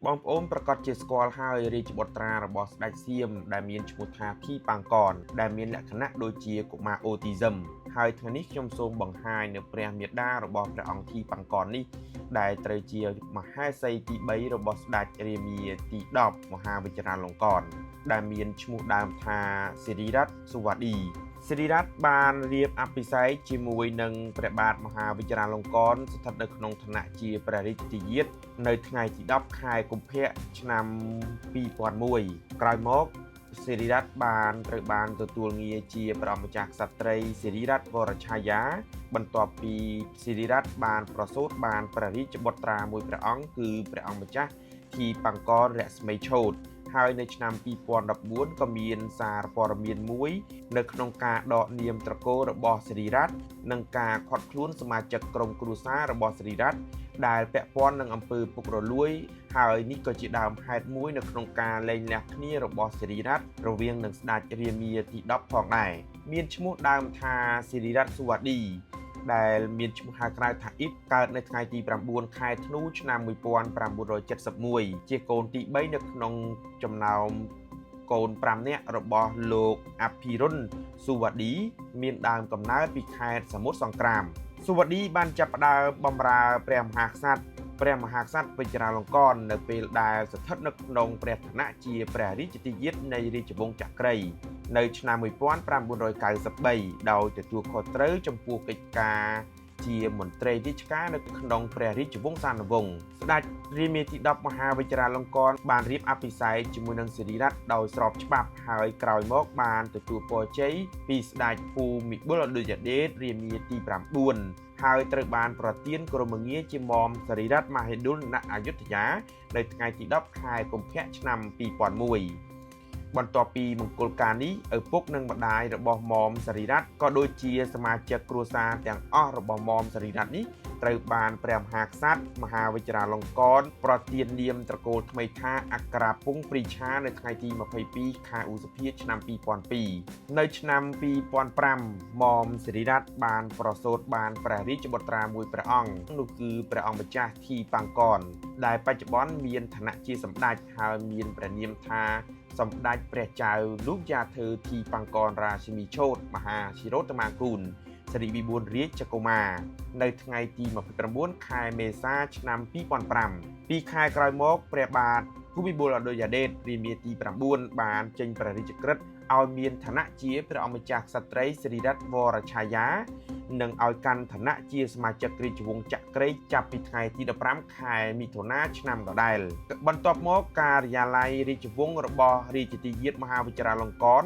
បងប្អូនប្រកាសជាស្គាល់ហើយរាជបុត្រារបស់ស្ដេចសៀមដែលមានឈ្មោះថាធីប៉ាំងកនដែលមានលក្ខណៈដូចជាកុមារអូទីសឹមហើយថ្ងៃនេះខ្ញុំសូមបង្ហាញនៅព្រះមេដារបស់ព្រះអង្គធីប៉ាំងកននេះដែលត្រូវជាមហេសីទី3របស់ស្ដេចរាមាទី10មហាវជ្រាលង្កនដែលមានឈ្មោះដើមថាសិរីរតន៍សុវត្ថិសិរីរតន៍បានរៀបអភិសេកជាមួយនឹងព្រះបាទមហាវជ្រាលង្កនស្ថិតនៅក្នុងឋានៈជាព្រះរាជទាយាទនៅថ្ងៃទី10ខែកុម្ភៈឆ្នាំ2001ក្រោយមកសិរីរតន៍ត្រូវបានទទួលងារជាព្រះអង្គម្ចាស់ក្សត្រីសិរីរតន៍វរឆាយាបន្ទាប់ពីសិរីរតន៍បានប្រសូតបានព្រះរាជបុត្រាមួយព្រះអង្គគឺព្រះអង្គម្ចាស់ធីប៉ាំងកនរស្មីឆូតហើយនៅឆ្នាំ2014ក៏មានសារព័ត៌មានមួយនៅក្នុងការដកនាមត្រកូលរបស់សិរីរតន៍និងការឃាត់ខ្លួនសមាជិកក្រុមគ្រួសាររបស់សិរីរតន៍ដែលពាក់ព័ន្ធនឹងអំពើពុករលួយហើយនេះក៏ជាដើមហេតុមួយនៅក្នុងការលែងលះគ្នារបស់សិរីរតន៍រវាងនឹងស្ដេចរាមាទី10ផងដែរមានឈ្មោះដើមថាសិរីរតន៍សុវត្ថិដែលមានឈ្មោះហៅក្រៅថាអ៊ីបកើតនៅថ្ងៃទី9ខែធ្នូឆ្នាំ1971ជាកូនទី3នៅក្នុងចំណោមកូន5នាក់របស់លោកអភិរុនសុវត្ថិមានដើមកំណើតពីខេត្តសមុទ្រសង្គ្រាមសុវត្ថិបានចាប់ផ្ដើមបម្រើព្រះមហាក្សត្រវជ្រាលង្កននៅពេលដែលស្ថិតនៅក្នុងព្រះឋានៈជាព្រះរាជទាយាទនៃរាជវង្សចក្រីនៅឆ្នាំ1993ដោយទទួលខុសត្រូវចំពោះកិច្ចការជាមន្ត្រីរាជការនៅក្នុងព្រះរាជវង្សានុវង្សស្ដេចរាមាទី10មហាវជ្រាលង្កនបានរៀបអភិសេកជាមួយនឹងសិរីរតន៍ដោយស្របច្បាប់ហើយក្រោយមកបានទទួលពរជ័យពីស្ដេចភូមិបុលអดุលយដេតរាមាទី9ហើយត្រូវបានប្រទានក្រមងារជាមុំសិរីរតន៍មហិដុលណអយុធយានៅថ្ងៃទី10ខែកុម្ភៈឆ្នាំ2001បន្ទាប់ពីមង្គលការនេះឪពុកនិងម្ដាយរបស់មុំសិរីរតន៍ក៏ដូចជាសមាជិកគ្រួសារទាំងអស់របស់មុំសិរីរតន៍នេះត្រូវបានព្រះមហាក្សត្រមហាវជ្រាលង្កនប្រទាននាមត្រកូលថ្មីថាអក្សរាពងព្រីឆានៅថ្ងៃទី22ខែឧសភាឆ្នាំ2002នៅឆ្នាំ2005មុំសិរីរតន៍បានប្រសូតបានព្រះរាជបុត្រាមួយព្រះអង្គនោះគឺព្រះអង្គម្ចាស់ធីប៉ាំងកនដែលបច្ចុប្បន្នមានឋានៈជាសម្ដេចហើយមានព្រះនាមថាសម្ដេចព្រះចៅលោកយ៉ាធើធីប៉ាំងកនរាជមីឆូតមហាಶಿរោត្តមាគុណសិរីវិបួនរាជកុមារនៅថ្ងៃទី29ខែមេសាឆ្នាំ2005ពីខែក្រោយមកព្រះបាទភូមិបុលអดุលយដេតរាមាទី9បានចេញព្រះរាជក្រឹត្យឲ្យមានឋានៈជាព្រះអង្គម្ចាស់ក្សត្រីសិរីរតន៍វរឆាយានិងឲ្យកាន់ឋានៈជាសមាជិករាជវង្សចក្រីចាប់ពីថ្ងៃទី15ខែមិថុនាឆ្នាំដដែលបន្ទាប់មកការិយាល័យរាជវង្សរបស់រាជទាយាទមហាវជ្រាលង្កន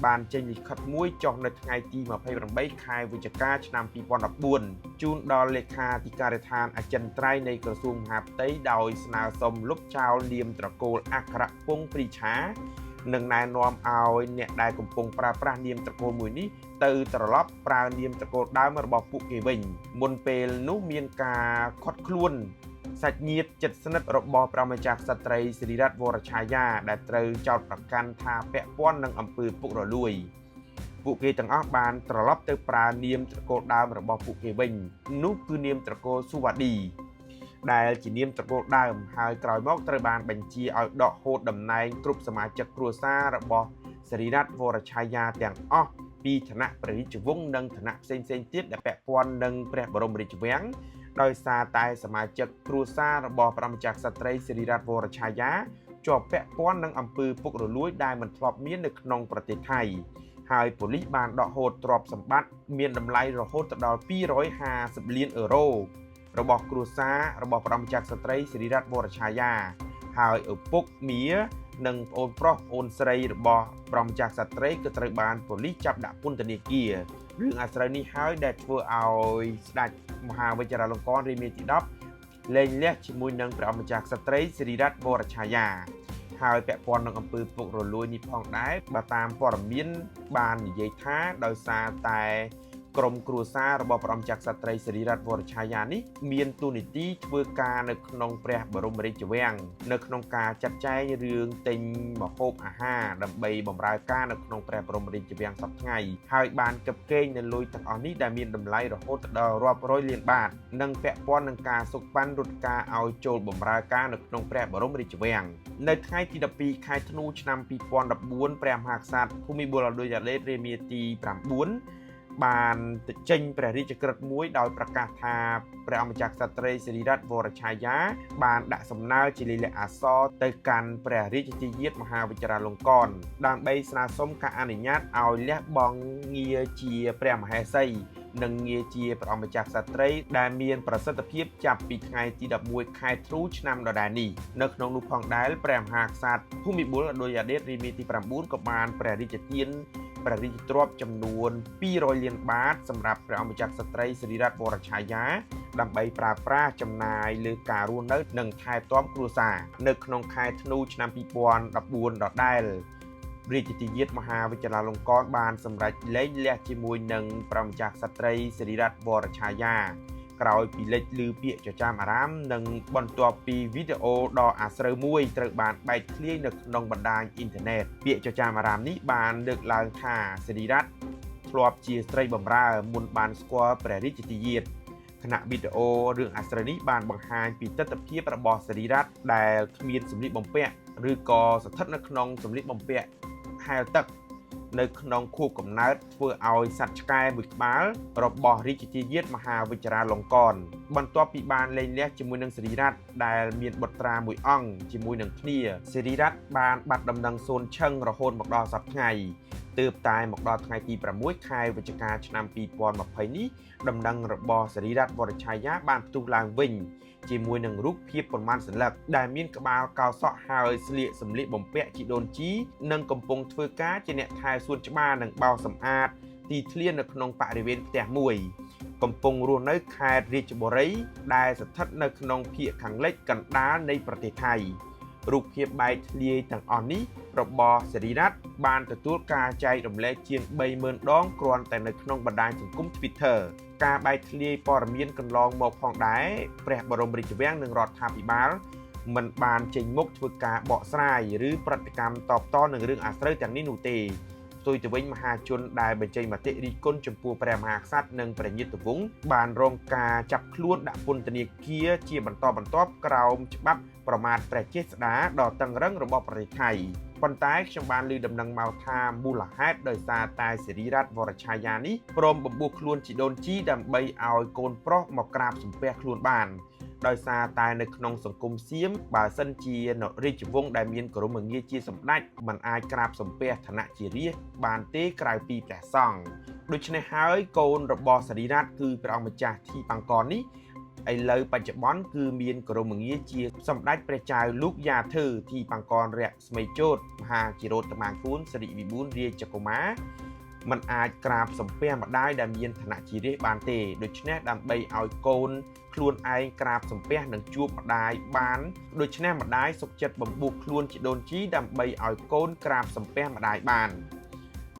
បានចេញលិខិតមួយចុះនៅថ្ងៃទី28ខែវិច្ឆិកាឆ្នាំ2014ជូនដល់លេខាធិការដ្ឋានអចិន្ត្រៃយ៍នៃក្រសួងមហាផ្ទៃដោយស្នើសុំលុបចោលនាមត្រកូលអក្សរពងព្រីឆានិងណែនាំឲ្យអ្នកដែលកំពុងប្រើប្រាស់នាមត្រកូលមួយនេះទៅត្រឡប់ប្រើនាមត្រកូលដើមរបស់ពួកគេវិញមុនពេលនោះមានការខត់ខ្លួនសាច់ញាតិជិតស្និទ្ធរបស់ព្រះម្ចាស់ក្សត្រីសិរីរតន៍វរឆាយាដែលត្រូវចោទប្រកាន់ថាពាក់ព័ន្ធនឹងអំពើពុករលួយពួកគេទាំងអស់បានត្រឡប់ទៅប្រើនាមត្រកូលដើមរបស់ពួកគេវិញនោះគឺនាមត្រកូលសុវត្ថិដែលជានាមត្រកូលដើមហើយក្រោយមកត្រូវបានបញ្ជាឲ្យដកហូតតំណែងគ្រប់សមាជិកគ្រួសាររបស់សិរីរតន៍វរឆាយាទាំងអស់ពីឋានៈព្រះរាជវង្សនិងឋានៈផ្សេងៗទៀតដែលពាក់ព័ន្ធនឹងព្រះបរមរាជវាំងដោយសារតែសមាជិកគ្រួសាររបស់ព្រះម្ចាស់ក្សត្រីសិរីរតន៍វរឆាយាជាប់ពាក់ព័ន្ធនឹងអំពើពុករលួយដែលមិនធ្លាប់មាននៅក្នុងប្រទេសថៃហើយប៉ូលីសបានដកហូតទ្រព្យសម្បត្តិមានតម្លៃរហូតដល់250លានអឺរ៉ូរបស់គ្រួសាររបស់ព្រះម្ចាស់ក្សត្រីសិរីរតន៍វរឆាយាហើយឪពុកមានិងប្អូនប្រុសប្អូនស្រីរបស់ព្រះម្ចាស់ក្សត្រីក៏ត្រូវបានប៉ូលីសចាប់ដាក់ពន្ធនាគាររឿងអាស្រូវនេះហើយដែលធ្វើឲ្យស្ដេចមហាវជ្រាលង្កនរាមាទី10លែងលះជាមួយនឹងព្រះម្ចាស់ក្សត្រីសិរីរតន៍វរឆាយាហើយពាក់ព័ន្ធនឹងអំពើពុករលួយនេះផងដែរបើតាមព័ត៌មានបាននិយាយថាដោយសារតែ ក្រុមគ្រួសាររបស់ព្រះអង្គចក្រក្សត្រីសិរីរតន៍វរឆាយានេះមានតួនាទីធ្វើការនៅក្នុងព្រះបរមរាជវាំងនៅក្នុងការចាត់ចែងរឿងទិញម្ហូបអាហារដើម្បីបម្រើការនៅក្នុងព្រះបរមរាជវាំងសប្តាហ៍ថ្ងៃហើយបានគិតកេងនៅលុយទាំងអស់នេះដែលមានតម្លៃរហូតដល់រាប់រយលានបាតនិងពាក់ព័ន្ធនឹងការសុកប៉ាន់រត់ការឲ្យចូលបម្រើការនៅក្នុងព្រះបរមរាជវាំងនៅថ្ងៃទី12ខែធ្នូឆ្នាំ2014ព្រះមហាក្សត្រភូមិបុលអឌុយយ៉ាឡេតរាមាទី9បានចេញព្រះរាជក្រឹត្យមួយដោយប្រកាសថាព្រះអង្គម្ចាស់ក្សត្រីសិរីរតន៍វរឆាយាបានដាក់សំណើជាលិលាអក្សរទៅកាន់ព្រះរាជទាយាទមហាវិជ្ជរាលង្កនដើម្បីស្នើសុំការអនុញ្ញាតឲ្យលះបង់ងារជាព្រះមហេសីនិងងារជាព្រះអង្គម្ចាស់ក្សត្រីដែលមានប្រសិទ្ធភាពចាប់ពីថ្ងៃទី11ខែធ្នូឆ្នាំដដែលនេះនៅក្នុងនោះផងដែរព្រះមហាក្សត្រភូមិបុលអឌុយយ៉ាឡេតរាមាទី9ក៏បានព្រះរាជទានព្រះរាជទ្រព្យចំនួន200លានបាតសម្រាប់ព្រះអង្គម្ចាស់ក្សត្រីសិរីរតន៍វរឆាយាដើម្បីប្រើប្រាស់ចំណាយលើការរស់នៅនិងថែទាំគ្រួសារនៅក្នុងខែធ្នូឆ្នាំ2014ដដែលរាជទាយាទមហាវិជ្ជរាលង្កនបានសម្រេចលែងលះជាមួយនឹងព្រះម្ចាស់ក្សត្រីសិរីរតន៍វរឆាយាក្រោយពីលេចឮពាក្យចចាមអារាមនិងបន្ទាប់ពីវីដេអូដ៏អាស្រូវមួយត្រូវបានបែកធ្លាយនៅក្នុងបណ្ដាញអ៊ីនធឺណិតពាក្យចចាមអារាមនេះបានលើកឡើងថាសិរីរតន៍ធ្លាប់ជាស្ត្រីបម្រើមុនបានស្គាល់ព្រះរាជទាយាទខណៈវីដេអូរឿងអាស្រូវនេះបានបង្ហាញពីទស្សនវិជ្ជារបស់សិរីរតន៍ដែលគ្មានសម្លៀកបំពាក់ឬក៏ស្ថិតនៅក្នុងសម្លៀកបំពាក់ហែលទឹកនៅក្នុងខួបកំណើតធ្វើឲ្យសត្វឆ្កែមួយក្បាលរបស់រាជទាយាទមហាវិជ្ជរាលង្កនបន្ទាប់ពីបានលែងលះជាមួយនឹងសិរីរតន៍ដែលមានបុត្រាមួយអង្គជាមួយនឹងគ្នាសិរីរតន៍បានបាត់ដំណឹងសូន្យឈឹងរហូតមកដល់សប្តាហ៍ថ្ងៃទើបតែមកដល់ថ្ងៃទី6ខែវិច្ឆិកាឆ្នាំ2020នេះដំណឹងរបស់សិរីរតន៍វរឆាយាបានផ្ទុះឡើងវិញជាមួយនឹងរូបភាពប៉ុន្មានសន្លឹកដែលមានក្បាលកោសក់ហើយស្លៀកសម្លៀកបំពាក់ជីដូនជីនិងកំពុងធ្វើការជាអ្នកថែសួនច្បារនិងបោសសម្អាតទីធ្លានៅក្នុងបរិវេណផ្ទះមួយកំពុងរស់នៅខេត្តរាជបុរីដែលស្ថិតនៅក្នុងភាគខាងលិចកណ្ដាលនៃប្រទេសថៃរូបភាពបែកធ្លាយទាំងអស់នេះរបស់សិរីរតន៍បានទទួលការចែករំលែកជាង 30,000 ដងគ្រាន់តែនៅក្នុងបណ្ដាញសង្គម Twitter ការបែកធ្លាយព័ត៌មានកន្លងមកផងដែរព្រះបរមរាជវាំងនិងរដ្ឋាភិបាលមិនបានចេញមុខធ្វើការបកស្រាយឬប្រតិកម្មតបតនឹងរឿងអាស្រូវទាំងនេះនោះទេផ្ទុយទៅវិញមហាជនដែលបញ្ចេញមតិរិះគន់ចំពោះព្រះមហាក្សត្រនិងព្រះញាតិវង្សបានរងការចាប់ខ្លួនដាក់ពន្ធនាគារជាបន្តបន្ទាប់ក្រោមច្បាប់ប្រមាថព្រះចេស្តាដ៏តឹងរ៉ឹងរបស់ប្រទេសថៃប៉ុន្តែខ្ញុំបានឮដំណឹងមកថាមូលហេតុដោយសារតែសិរីរតន៍វរឆាយានេះព្រមបំពោះខ្លួនជីដូនជីដើម្បីឲ្យកូនប្រុសមកក្រាបសំពះខ្លួនបានដោយសារតែនៅក្នុងសង្គមសៀមបើសិនជានរាជវង្សដែលមានគោរមងារជាសម្ដេចមិនអាចក្រាបសំពះឋានៈជារាស្ត្របានទេក្រៅពីព្រះសង្ឃដូច្នេះហើយកូនរបស់សិរីរតន៍គឺព្រះអង្គម្ចាស់ធីបង្គរនេះឥឡូវបច្ចុប្បន្នគឺមានគោរមងារជាសម្ដេចព្រះចៅលោកយ៉ាធឺធីបង្គររស្មីជោតមហាជារោត្តមាគូនសិរិវិបូររាជកុមារមិនអាចក្រាបសំពះម្ដាយដែលមានឋានៈជារាស្ត្របានទេដូច្នេះដើម្បីឲ្យកូនខ្លួនឯងក្រាបសំពះនិងជួបម្ដាយបានដូច្នេះម្ដាយសុខចិត្តបំពោះខ្លួនជីដូនជីដើម្បីឲ្យកូនក្រាបសំពះម្ដាយបាន